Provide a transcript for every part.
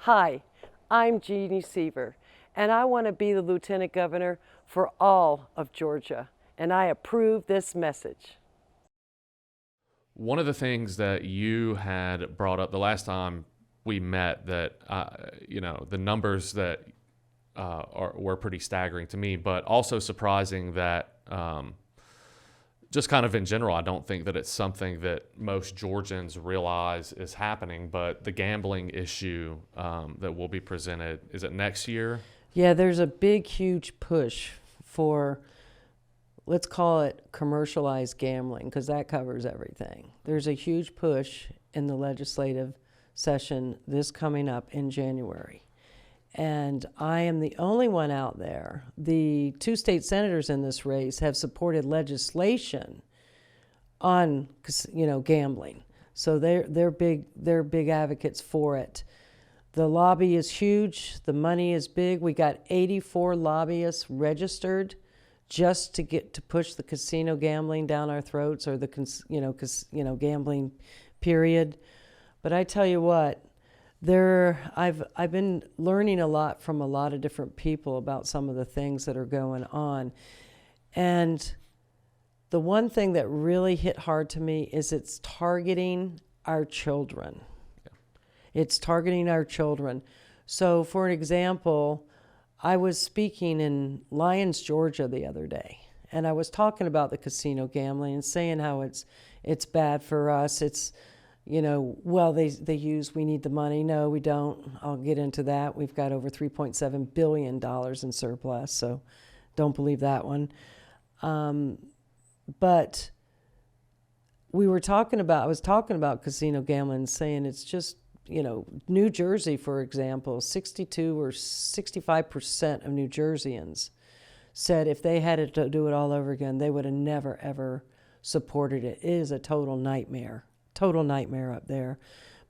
Hi, I'm Jeanne Seaver, and I want to be the Lieutenant Governor for all of Georgia, and I approve this message. One of the things that you had brought up the last time we met that, the numbers that were pretty staggering to me, but also surprising that just kind of in general, I don't think that it's something that most Georgians realize is happening, but the gambling issue that will be presented, is it next year? Yeah, there's a big, huge push for, let's call it commercialized gambling, because that covers everything. There's a huge push in the legislative session this coming up in January. And I am the only one out there. The two state senators in this race have supported legislation on, gambling. So they're big advocates for it. The lobby is huge. The money is big. We got 84 lobbyists registered just to push the casino gambling down our throats, or the gambling period. But I tell you what, I've been learning a lot from a lot of different people about some of the things that are going on. And the one thing that really hit hard to me is it's targeting our children. Yeah. It's targeting our children. So for an example, I was speaking in Lyons, Georgia the other day, and I was talking about the casino gambling and saying how it's bad for us. It's they use, we need the money. No, we don't. I'll get into that. We've got over $3.7 billion in surplus, so don't believe that one. But I was talking about casino gambling, saying it's just, New Jersey, for example, 62 or 65% of New Jerseyans said if they had to do it all over again, they would have never, ever supported it. It is a total nightmare up there.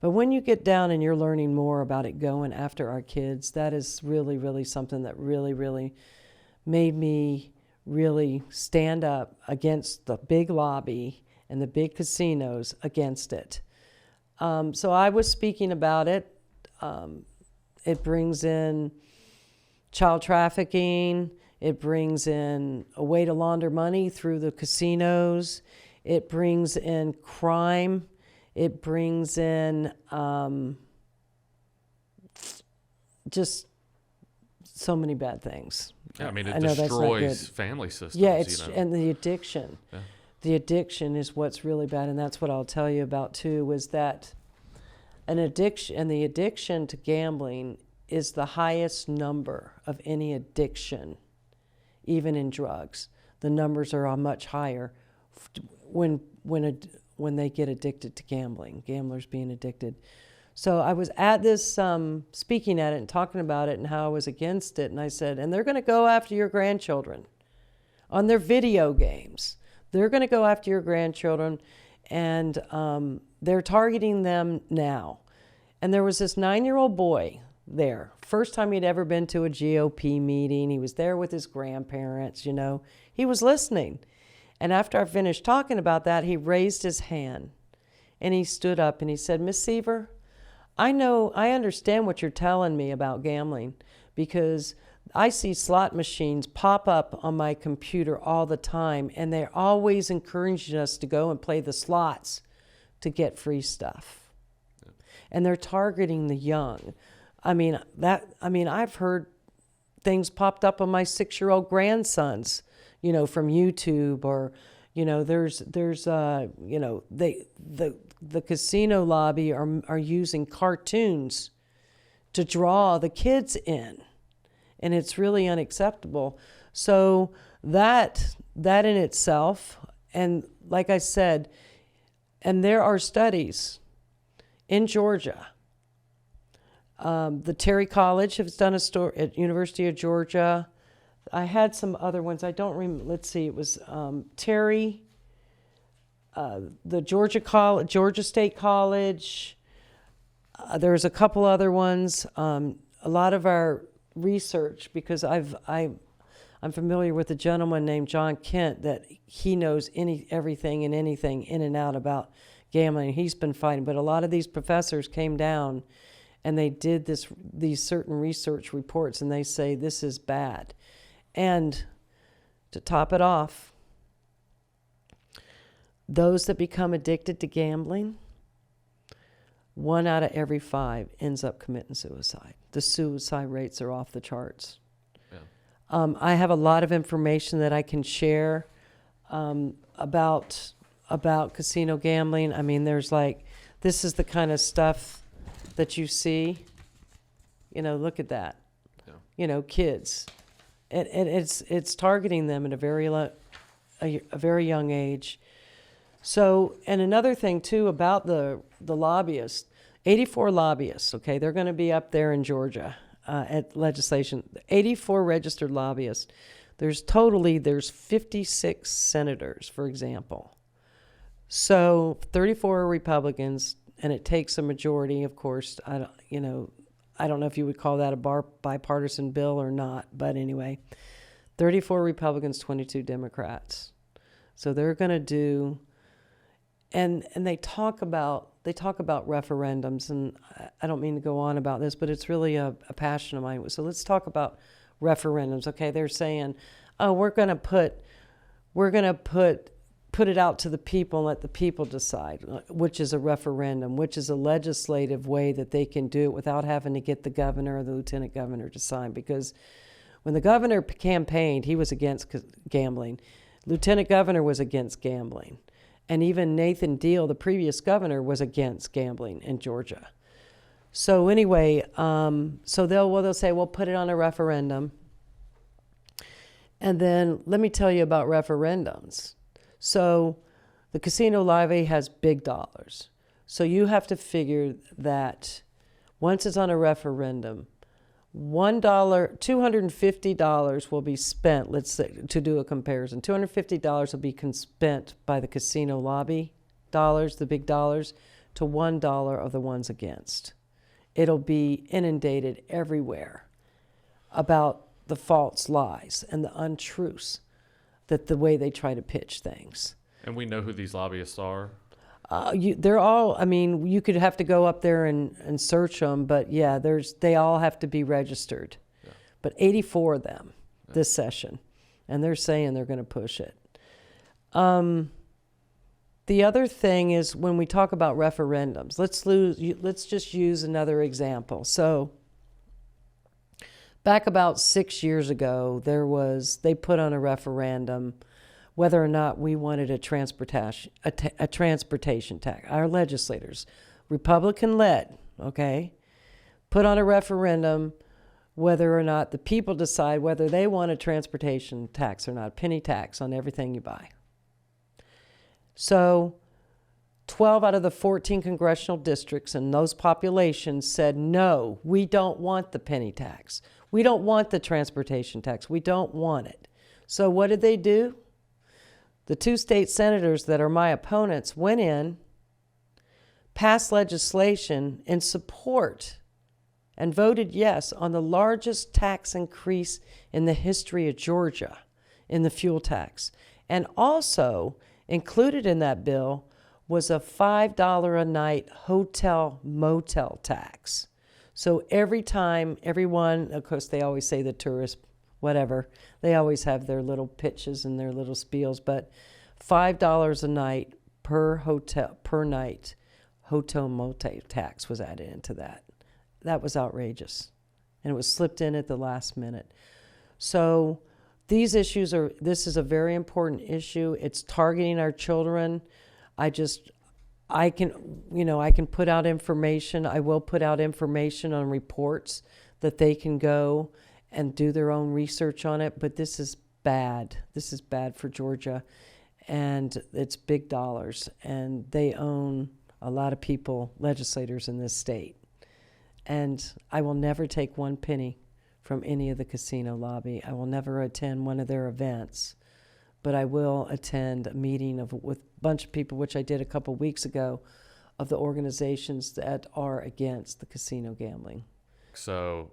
But when you get down and you're learning more about it going after our kids, that is really, really something that really, really made me really stand up against the big lobby and the big casinos against it. So I was speaking about it. It brings in child trafficking. It brings in a way to launder money through the casinos. It brings in crime. It brings in just so many bad things. Yeah, it destroys family systems. Yeah, and the addiction. Yeah. The addiction is what's really bad, and that's what I'll tell you about too, was that the addiction to gambling is the highest number of any addiction, even in drugs. The numbers are much higher when they get addicted to gambling, gamblers being addicted. So I was at this, speaking at it and talking about it and how I was against it. And I said, and they're going to go after your grandchildren on their video games. They're going to go after your grandchildren, and they're targeting them now. And there was this 9-year-old boy there. First time he'd ever been to a GOP meeting. He was there with his grandparents, He was listening. And after I finished talking about that, he raised his hand and he stood up and he said, Miss Seaver, I understand what you're telling me about gambling, because I see slot machines pop up on my computer all the time, and they're always encouraging us to go and play the slots to get free stuff. Yeah. And they're targeting the young. I've heard things popped up on my 6-year-old grandsons, from YouTube, or, the casino lobby are using cartoons to draw the kids in, and it's really unacceptable. So that in itself, and like I said, and there are studies in Georgia. The Terry College has done a story at University of Georgia. I had some other ones. I don't remember. Let's see. It was Terry, the Georgia State College. There's a couple other ones. A lot of our research, because I'm familiar with a gentleman named John Kent that he knows everything and anything in and out about gambling. He's been fighting, but a lot of these professors came down and they did these certain research reports, and they say this is bad. And to top it off, those that become addicted to gambling, 1 out of every 5 ends up committing suicide. The suicide rates are off the charts. Yeah. I have a lot of information that I can share about casino gambling. I mean, there's this is the kind of stuff that you see. Look at that. Yeah. Kids, and it's targeting them at a very young age. So, and another thing too about the lobbyists, 84 lobbyists, okay, they're going to be up there in Georgia at legislation, 84 registered lobbyists. There's 56 senators, for example. So 34 are Republicans, and it takes a majority, of course. I don't know if you would call that a bipartisan bill or not, but anyway, 34 Republicans, 22 Democrats. So they're going to do. And they talk about referendums, and I don't mean to go on about this, but it's really a passion of mine. So let's talk about referendums. Okay, they're saying, oh, we're going to put it out to the people and let the people decide, which is a referendum, which is a legislative way that they can do it without having to get the governor or the lieutenant governor to sign. Because when the governor campaigned, he was against gambling. Lieutenant governor was against gambling. And even Nathan Deal, the previous governor, was against gambling in Georgia. So anyway, so they'll say, well, put it on a referendum. And then let me tell you about referendums. So the casino levy has big dollars. So you have to figure that once it's on a referendum, $250 will be spent, let's say, to do a comparison. $250 will be spent by the casino lobby dollars, the big dollars, to $1 of the ones against. It'll be inundated everywhere about the false lies and the untruths, that the way they try to pitch things. And we know who these lobbyists are? They're all, I mean, you could have to go up there and search them, but yeah, they all have to be registered. Yeah. But 84 of them this session, and they're saying they're going to push it. The other thing is when we talk about referendums, let's just use another example. So back about 6 years ago, they put on a referendum whether or not we wanted a transportation tax. Our legislators, Republican-led, okay, put on a referendum whether or not the people decide whether they want a transportation tax or not, penny tax on everything you buy. So 12 out of the 14 congressional districts and those populations said, no, we don't want the penny tax. We don't want the transportation tax. We don't want it. So what did they do? The 2 state senators that are my opponents went in, passed legislation in support, and voted yes on the largest tax increase in the history of Georgia in the fuel tax. And also included in that bill was a $5 a night hotel motel tax. So every time everyone, of course they always say the tourists, whatever, they always have their little pitches and their little spiels, but $5 a night per night hotel motel tax was added into that. That was outrageous. And it was slipped in at the last minute. So this is a very important issue. It's targeting our children. I can put out information. I will put out information on reports that they can go and do their own research on it. But this is bad. This is bad for Georgia. And it's big dollars. And they own a lot of people, legislators in this state. And I will never take one penny from any of the casino lobby. I will never attend one of their events. But I will attend a meeting with a bunch of people, which I did a couple weeks ago, of the organizations that are against the casino gambling. So,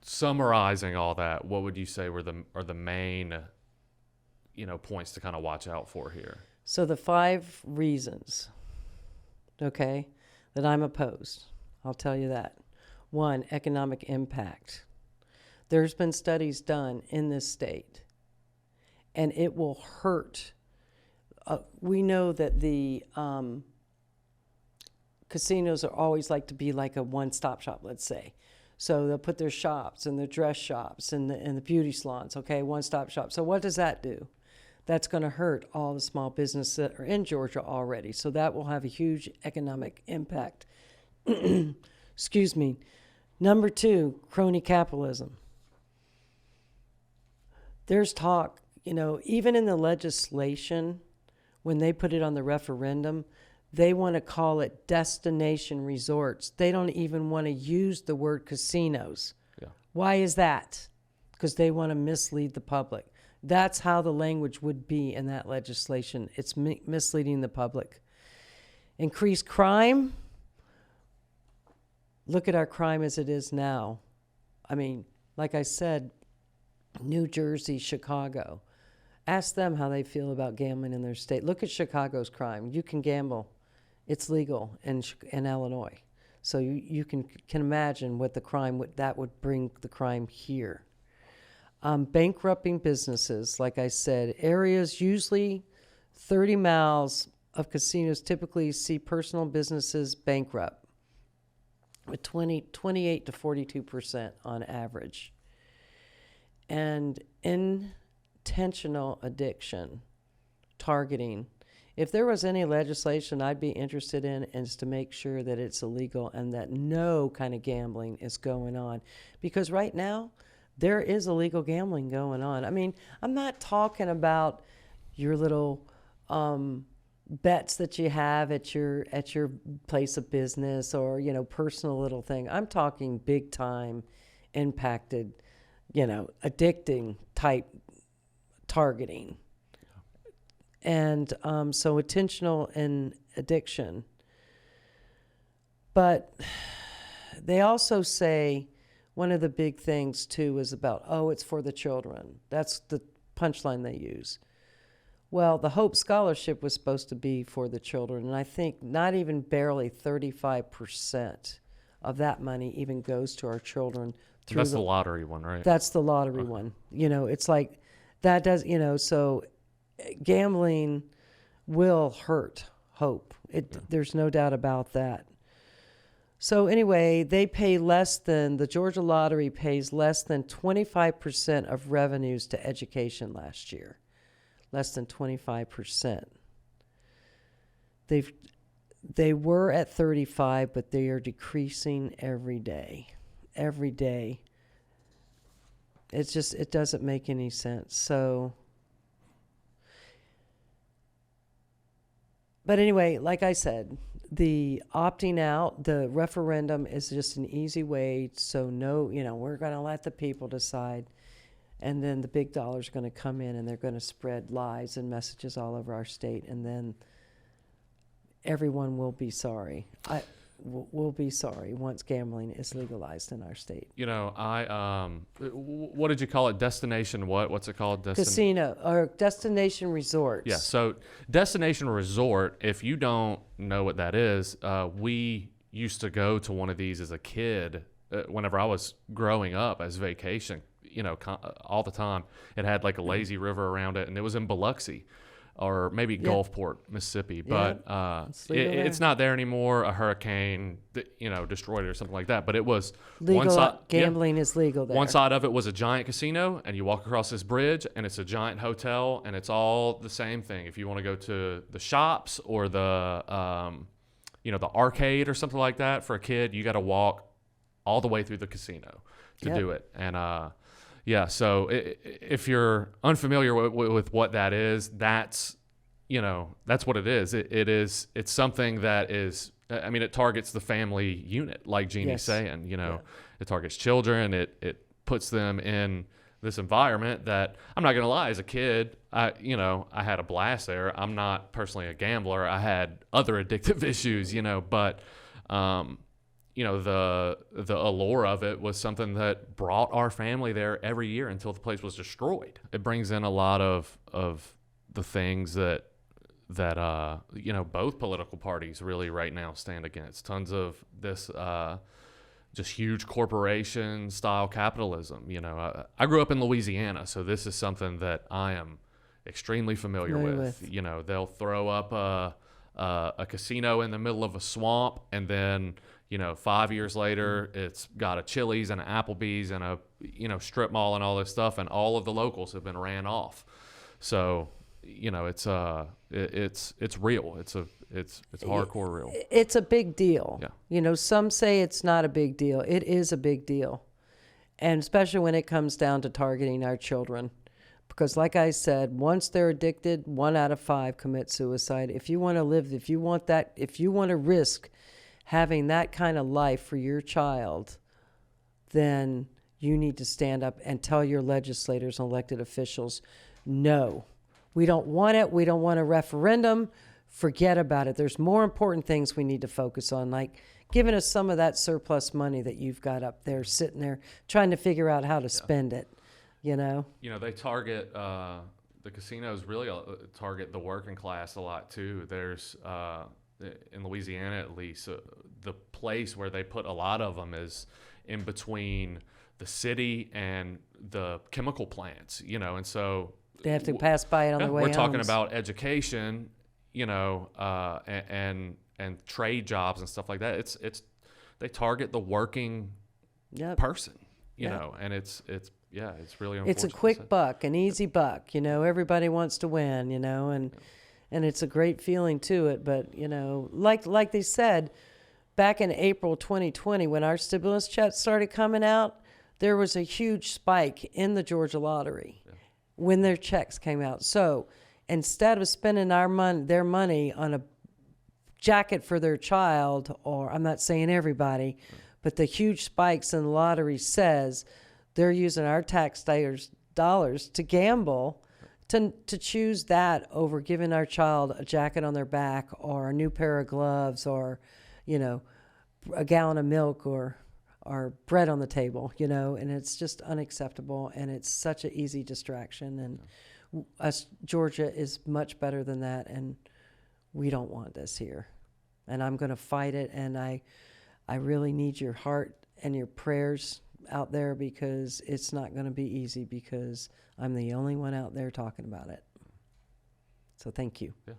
summarizing all that, what would you say are the main, points to kind of watch out for here? So the 5 reasons, okay, that I'm opposed. I'll tell you that. One, economic impact. There's been studies done in this state, and it will hurt. We know that the casinos are always like to be like a one-stop shop, let's say. So they'll put their shops and their dress shops and the beauty salons, okay, one-stop shop. So what does that do? That's going to hurt all the small businesses that are in Georgia already. So that will have a huge economic impact. Excuse me. Number two, crony capitalism. There's talk, even in the legislation, when they put it on the referendum, they want to call it destination resorts. They don't even want to use the word casinos. Yeah. Why is that? Because they want to mislead the public. That's how the language would be in that legislation. It's misleading the public. Increased crime. Look at our crime as it is now. I mean, like I said, New Jersey, Chicago. Ask them how they feel about gambling in their state. Look at Chicago's crime. You can gamble. It's legal in Illinois. So you can imagine what the crime that would bring the crime here. Bankrupting businesses, like I said, areas usually 30 miles of casinos typically see personal businesses bankrupt with 28 to 42% on average. And intentional addiction, targeting. If there was any legislation I'd be interested in is to make sure that it's illegal and that no kind of gambling is going on. Because right now, there is illegal gambling going on. I mean, I'm not talking about your little bets that you have at your place of business or, personal little thing. I'm talking big time impacted, addicting type targeting. And so intentional and addiction. But they also say one of the big things too is about, it's for the children. That's the punchline they use. Well, the Hope Scholarship was supposed to be for the children, and I think not even barely 35% of that money even goes to our children. That's the lottery one, right? That's the lottery one. It's like that does, so gambling will hurt hope. There's no doubt about that. So anyway, the Georgia Lottery pays less than 25% of revenues to education last year. Less than 25%. They were at 35, but they are decreasing every day. Every day. It doesn't make any sense. So, but anyway, like I said, the opting out, the referendum is just an easy way. So we're going to let the people decide. And then the big dollars are going to come in and they're going to spread lies and messages all over our state. And then everyone will be sorry. We'll be sorry once gambling is legalized in our state. What did you call it? Destination what? What's it called? Casino or destination resorts. Yeah, so destination resort, if you don't know what that is, we used to go to one of these as a kid whenever I was growing up as vacation, all the time. It had like a lazy river around it, and it was in Biloxi. Or maybe Gulfport, Mississippi, but it's not there anymore. A hurricane, destroyed it or something like that. But it was legal. One side, gambling is legal there. One side of it was a giant casino, and you walk across this bridge, and it's a giant hotel, and it's all the same thing. If you want to go to the shops or the arcade or something like that for a kid, you got to walk all the way through the casino to do it. And so if you're unfamiliar with what that is, that's what it is. It's something that is, it targets the family unit, like Jeanne's saying, it targets children. It puts them in this environment that, I'm not going to lie, as a kid, I had a blast there. I'm not personally a gambler. I had other addictive issues, but, the allure of it was something that brought our family there every year until the place was destroyed. It brings in a lot of the things that both political parties really right now stand against. Tons of this just huge corporation style capitalism. I grew up in Louisiana, so this is something that I am extremely familiar with. They'll throw up a casino in the middle of a swamp, and then 5 years later it's got a Chili's and an Applebee's and a strip mall and all this stuff, and all of the locals have been ran off. So it's real. It's hardcore real. It's a big deal. Yeah. Some say it's not a big deal. It is a big deal, and especially when it comes down to targeting our children. Because like I said, once they're addicted, 1 out of 5 commit suicide. If you want to live, if you want to risk having that kind of life for your child, then you need to stand up and tell your legislators and elected officials, no, we don't want it. We don't want a referendum. Forget about it. There's more important things we need to focus on, like giving us some of that surplus money that you've got up there sitting there trying to figure out how to spend it. They target the casinos really target the working class a lot too. There's in Louisiana at least, the place where they put a lot of them is in between the city and the chemical plants. And so they have to pass by it on their way We're homes. talking about education, and trade jobs and stuff like that. It's they target the working person, and it's really unfortunate. It's a quick buck, an easy buck. Everybody wants to win. And it's a great feeling to it. But like they said, back in April 2020, when our stimulus checks started coming out, there was a huge spike in the Georgia lottery when their checks came out. So instead of spending their money on a jacket for their child, or I'm not saying everybody, but the huge spikes in the lottery says they're using our taxpayers' dollars to gamble, to choose that over giving our child a jacket on their back or a new pair of gloves or, a gallon of milk or bread on the table, and it's just unacceptable, and it's such an easy distraction. And Georgia is much better than that, and we don't want this here. And I'm going to fight it, and I really need your heart and your prayers out there, because it's not going to be easy, because I'm the only one out there talking about it. So thank you. Yeah.